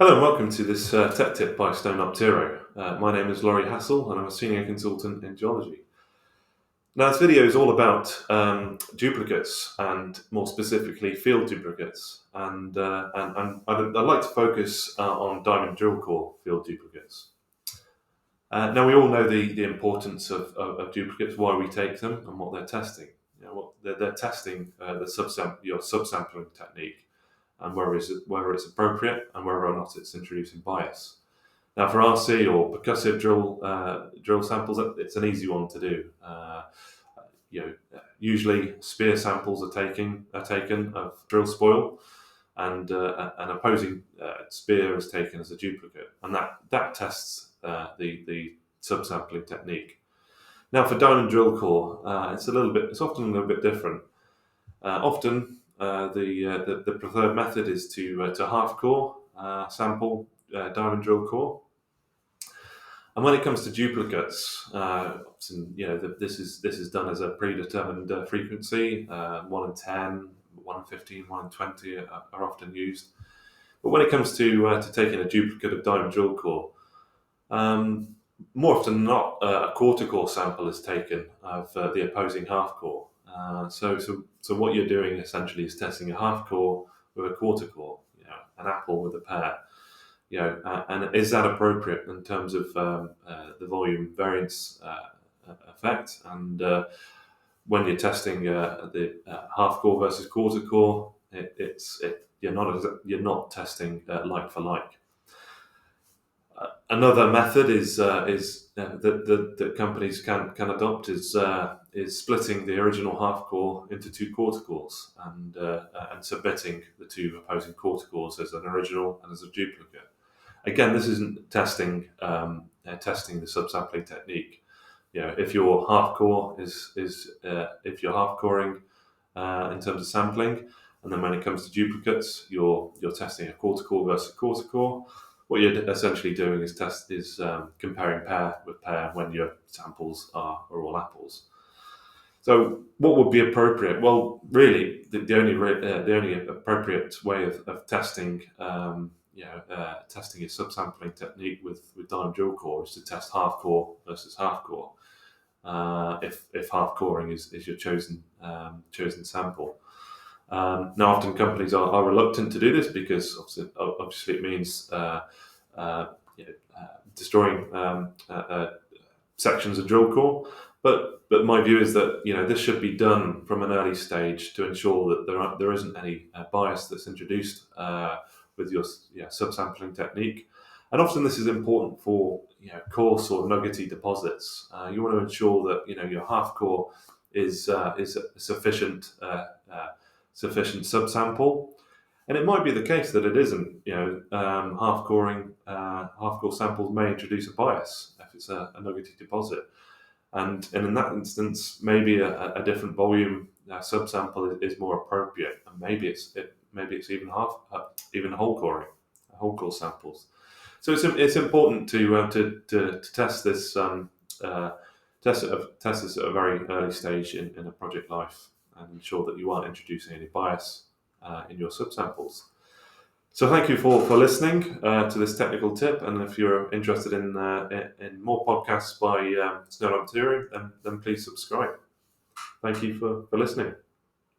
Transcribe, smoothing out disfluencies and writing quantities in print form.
Hello and welcome to this tech tip by Optiro. My name is Laurie Hassall and I'm a senior consultant in geology. Now this video is all about duplicates and more specifically field duplicates, and I'd like to focus on diamond drill core field duplicates. Now we all know the importance of duplicates, why we take them and what they're testing. They're testing your subsampling technique and whether it's appropriate and whether or not it's introducing bias. Now, for RC or percussive drill samples, it's an easy one to do. Usually spear samples are taken of drill spoil, and an opposing spear is taken as a duplicate, and that tests the subsampling technique. Now, for diamond drill core, it's often a little bit different. Often, the preferred method is to half core sample diamond drill core. And when it comes to duplicates, this is done as a predetermined frequency. 1 in 10, 1 in 15, 1 in 20 are often used. But when it comes to taking a duplicate of diamond drill core, more often than not, a quarter core sample is taken of the opposing half core. So what you're doing essentially is testing a half core with a quarter core, an apple with a pear. And is that appropriate in terms of the volume variance effect? And when you're testing the half core versus quarter core, you're not testing like for like. Another method that companies can adopt is splitting the original half core into two quarter cores and submitting the two opposing quarter cores as an original and as a duplicate. Again, this isn't testing the subsampling technique. If your half core if you're half coring in terms of sampling, and then when it comes to duplicates, you're testing a quarter core versus quarter core. What you're essentially doing is comparing pair with pair when your samples are all apples. So, what would be appropriate? Well, really, the only appropriate way of testing testing a subsampling technique with diamond drill core is to test half core versus half core. If half coring is your chosen sample. Now, often companies are reluctant to do this because obviously it means destroying sections of drill core. But my view is that this should be done from an early stage to ensure that there isn't any bias that's introduced with your subsampling technique. And often this is important for coarse or nuggety deposits. You want to ensure that your half core is a sufficient subsample, and it might be the case that it isn't. Half core samples may introduce a bias if it's a nuggety deposit, and in that instance, maybe a different volume subsample is more appropriate, and maybe it's even whole core samples. So it's important to test this test this at a very early stage in a project life, and ensure that you aren't introducing any bias in your subsamples. So thank you for listening to this technical tip, and if you're interested in more podcasts by Snowden, then please subscribe. Thank you for listening.